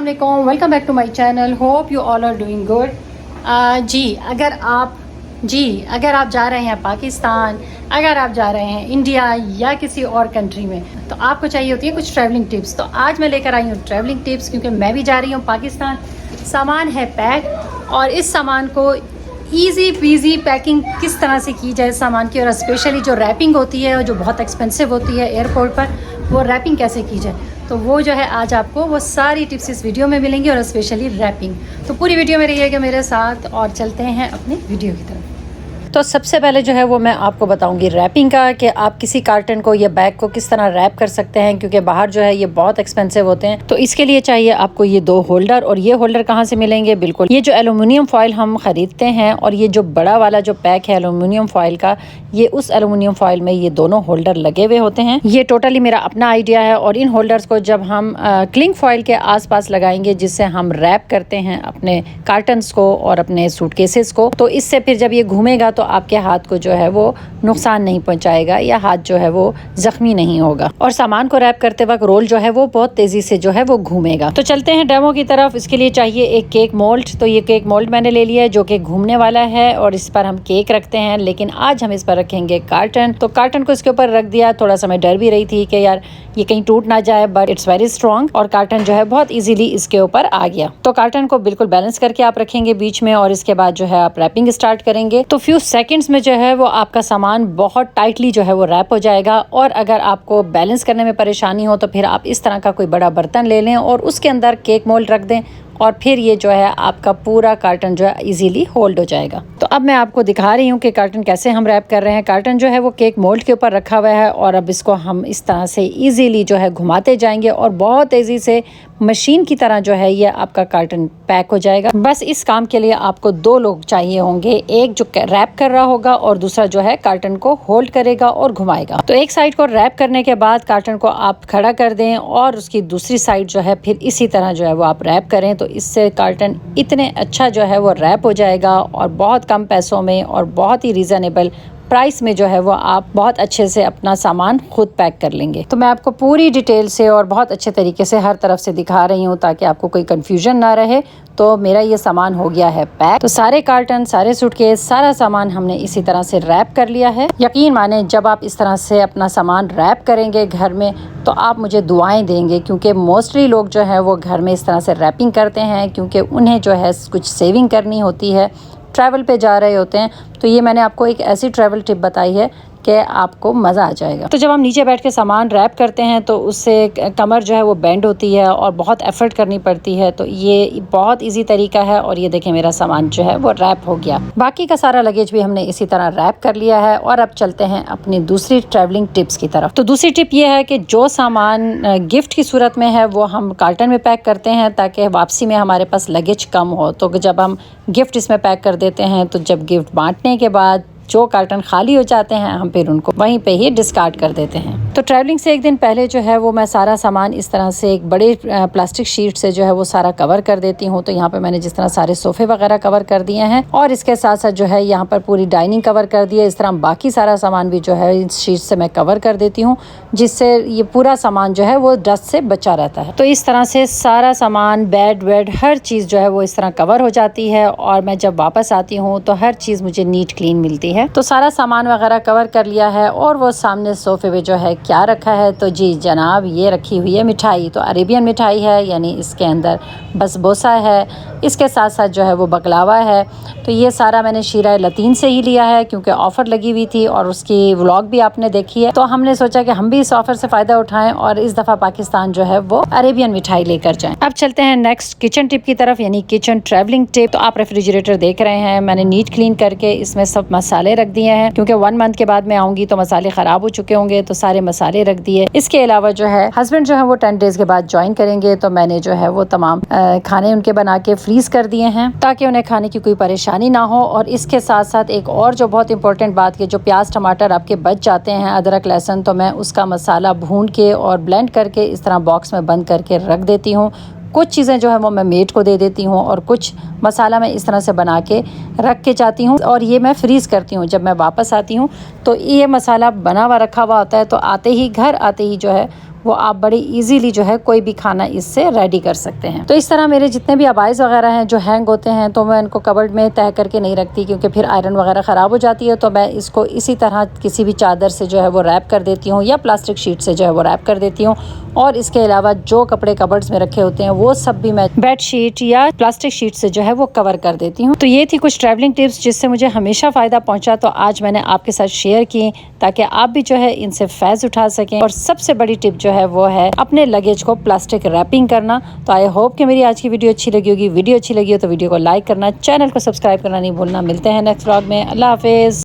अस्सलाम welcome back to my channel. Hope you all are doing good. अगर आप जा रहे हैं पाकिस्तान, अगर आप जा रहे हैं इंडिया या किसी और कंट्री में, तो आपको चाहिए होती है कुछ ट्रैवलिंग टिप्स। तो आज मैं लेकर आई हूँ ट्रैवलिंग टिप्स, क्योंकि मैं भी जा रही हूँ पाकिस्तान। सामान है पैक, और इस सामान को ईजी पीजी पैकिंग किस तरह से की जाए सामान की, और स्पेशली जो रैपिंग होती है जो बहुत एक्सपेंसिव होती है एयरपोर्ट पर, वो रैपिंग कैसे की जाए, तो वो जो है आज आपको वो सारी टिप्स इस वीडियो में मिलेंगी, और स्पेशली रैपिंग। तो पूरी वीडियो में रहिएगा मेरे साथ, और चलते हैं अपनी वीडियो की तरफ। तो सबसे पहले जो है वो मैं आपको बताऊंगी रैपिंग का, कि आप किसी कार्टन को या बैग को किस तरह रैप कर सकते हैं, क्योंकि बाहर जो है ये बहुत एक्सपेंसिव होते हैं। तो इसके लिए चाहिए आपको ये 2 होल्डर। और ये होल्डर कहाँ से मिलेंगे? बिल्कुल ये जो एलुमिनियम फॉइल हम ख़रीदते हैं, और ये जो बड़ा वाला जो पैक है एलुमिनियम फॉइल का, ये उस एलुमिनियम फॉइल में ये दोनों होल्डर लगे हुए होते हैं। ये टोटली मेरा अपना आइडिया है, और इन होल्डर्स को जब हम क्लिंग फॉइल के आसपास लगाएंगे, जिससे हम रैप करते हैं अपने कार्टन्स को और अपने सूटकेसेस को, तो इससे फिर जब ये घूमेगा तो आपके हाथ को जो है वो नुकसान नहीं पहुंचाएगा, या हाथ जो है वो जख्मी नहीं होगा। और सामान को रैप करते वक्त रोल जो है वो बहुत तेजी से जो है वो घूमेगा। तो चलते हैं डेमो की तरफ। इसके लिए चाहिए एक केक मोल्ड। तो ये केक मोल्ड मैंने ले लिया है, जो कि घूमने वाला है, और इस पर हम केक रखते हैं। लेकिन आज हम इस पर रखेंगे कार्टन। तो कार्टन को इसके ऊपर रख दिया। थोड़ा सा मैं डर भी रही थी कि यार ये कहीं टूट ना जाए, बट इट्स वेरी स्ट्रॉन्ग, और कार्टन जो है बहुत इजीली इसके ऊपर आ गया। तो कार्टन को बिल्कुल बैलेंस करके आप रखेंगे बीच में, और इसके बाद जो है आप रैपिंग स्टार्ट करेंगे। तो फ्यू सेकंड्स में जो है वो आपका सामान बहुत टाइटली जो है वो रैप हो जाएगा। और अगर आपको बैलेंस करने में परेशानी हो, तो फिर आप इस तरह का कोई बड़ा बर्तन ले लें और उसके अंदर केक मोल्ड रख दें, और फिर ये जो है आपका पूरा कार्टन जो है इजीली होल्ड हो जाएगा। तो अब मैं आपको दिखा रही हूँ कि कार्टन कैसे हम रैप कर रहे हैं। कार्टन जो है वो केक मोल्ड के ऊपर रखा हुआ है, और अब इसको हम इस तरह से इजीली जो है घुमाते जाएंगे, और बहुत तेज़ी से मशीन की तरह जो है ये आपका कार्टन पैक हो जाएगा। बस इस काम के लिए आपको 2 लोग चाहिए होंगे, एक जो रैप कर रहा होगा और दूसरा जो है कार्टन को होल्ड करेगा और घुमाएगा। तो एक साइड को रैप करने के बाद कार्टन को आप खड़ा कर दें, और उसकी दूसरी साइड जो है फिर इसी तरह जो है वो आप रैप करें। तो इससे कार्टन इतने अच्छा जो है वो रैप हो जाएगा, और बहुत कम पैसों में और बहुत ही रीज़नेबल प्राइस में जो है वो आप बहुत अच्छे से अपना सामान खुद पैक कर लेंगे। तो मैं आपको पूरी डिटेल से और बहुत अच्छे तरीके से हर तरफ से दिखा रही हूँ, ताकि आपको कोई कंफ्यूजन ना रहे। तो मेरा ये सामान हो गया है पैक। तो सारे कार्टन, सारे सूटकेस, सारा सामान हमने इसी तरह से रैप कर लिया है। यकीन माने जब आप इस तरह से अपना सामान रैप करेंगे घर में, तो आप मुझे दुआएं देंगे, क्योंकि मोस्टली लोग जो है वो घर में इस तरह से रैपिंग करते हैं, क्योंकि उन्हें जो है कुछ सेविंग करनी होती है, ट्रैवल पे जा रहे होते हैं। तो ये मैंने आपको एक ऐसी ट्रैवल टिप बताई है कि आपको मज़ा आ जाएगा। तो जब हम नीचे बैठ के सामान रैप करते हैं, तो उससे कमर जो है वो बेंड होती है और बहुत एफर्ट करनी पड़ती है। तो ये बहुत इजी तरीका है, और ये देखें मेरा सामान जो है वो रैप हो गया। बाकी का सारा लगेज भी हमने इसी तरह रैप कर लिया है। और अब चलते हैं अपनी दूसरी ट्रैवलिंग टिप्स की तरफ। तो दूसरी टिप ये है कि जो सामान गिफ्ट की सूरत में है वो हम कार्टन में पैक करते हैं, ताकि वापसी में हमारे पास लगेज कम हो। तो जब हम गिफ्ट इसमें पैक कर देते हैं, तो जब गिफ्ट बांटने के बाद जो कार्टन खाली हो जाते हैं, हम फिर उनको वहीं पे ही डिस्कार्ड कर देते हैं। तो ट्रैवलिंग से एक दिन पहले जो है वो मैं सारा सामान इस तरह से एक बड़े प्लास्टिक शीट से जो है वो सारा कवर कर देती हूँ। तो यहाँ पे मैंने जिस तरह सारे सोफे वगैरह कवर कर दिए हैं, और इसके साथ साथ जो है यहाँ पर पूरी डाइनिंग कवर कर दी है। इस तरह बाकी सारा सामान भी जो है इस शीट से मैं कवर कर देती हूँ, जिससे ये पूरा सामान जो है वो डस्ट से बचा रहता है। तो इस तरह से सारा सामान, बेड वेड, हर चीज़ जो है वो इस तरह कवर हो जाती है, और मैं जब वापस आती हूँ तो हर चीज़ मुझे नीट क्लीन मिलती है। तो सारा सामान वगैरह कवर कर लिया है, और वो सामने सोफे पे जो है क्या रखा है, तो जी जनाब ये रखी हुई है मिठाई। तो अरेबियन मिठाई है, यानी इसके अंदर बसबोसा है, इसके साथ साथ जो है वो बकलावा है। तो ये सारा मैंने शीरा लतीन से ही लिया है, क्योंकि ऑफ़र लगी हुई थी, और उसकी व्लॉग भी आपने देखी है। तो हमने सोचा कि हम भी इस ऑफ़र से फ़ायदा उठाएं, और इस दफ़ा पाकिस्तान जो है वो अरेबियन मिठाई लेकर जाएं। अब चलते हैं नेक्स्ट किचन टिप की तरफ, यानी किचन ट्रैवलिंग टिप। तो आप रेफ्रिजरेटर देख रहे हैं, मैंने नीट क्लीन करके इसमें सब मसाले रख दिए हैं, क्योंकि 1 मंथ के बाद मैं आऊँगी तो मसाले ख़राब हो चुके होंगे। तो सारे मसाले रख दिए। इसके अलावा जो है हस्बैंड जो है वो 10 डेज़ के बाद ज्वाइन करेंगे, तो मैंने जो है वो तमाम खाने उनके बना के फ्रीज़ कर दिए हैं, ताकि उन्हें खाने की कोई परेशानी ना हो। और इसके साथ साथ एक और जो बहुत इंपॉर्टेंट बात की, जो प्याज टमाटर आपके बच जाते हैं, अदरक लहसुन, तो मैं उसका मसाला भून के और ब्लेंड करके इस तरह बॉक्स में बंद करके रख देती हूँ। कुछ चीज़ें जो है वो मैं मेड को दे देती हूँ, और कुछ मसाला मैं इस तरह से बना के रख के जाती हूँ, और ये मैं फ्रीज़ करती हूँ। जब मैं वापस आती हूँ तो ये मसाला बना हुआ रखा हुआ होता है, तो आते ही घर आते ही जो है वो आप बड़ी इजीली जो है कोई भी खाना इससे रेडी कर सकते हैं। तो इस तरह मेरे जितने भी अबाइज वगैरह हैं जो हैंग होते हैं तो मैं इनको कबर्ड में तय करके नहीं रखती, क्योंकि फिर आयरन वगैरह ख़राब हो जाती है। तो मैं इसको इसी तरह किसी भी चादर से जो है वो रैप कर देती हूँ या प्लास्टिक शीट से जो है वो रैप कर देती हूँ। और इसके अलावा जो कपड़े कबर्ड्स में रखे होते हैं वो सब भी मैं बेड शीट या प्लास्टिक शीट से जो है वो कवर कर देती हूँ। तो ये थी कुछ ट्रैवलिंग टिप्स जिससे मुझे हमेशा फ़ायदा पहुँचा, तो आज मैंने आपके साथ शेयर की ताकि आप भी जो है इनसे फ़ायदा उठा सकें। और सबसे बड़ी टिप जो है वो है अपने लगेज को प्लास्टिक रैपिंग करना। तो आई होप कि मेरी आज की वीडियो अच्छी लगी होगी। वीडियो अच्छी लगी हो तो वीडियो को लाइक करना, चैनल को सब्सक्राइब करना नहीं भूलना। मिलते हैं नेक्स्ट व्लॉग में। अल्लाह हाफिज़।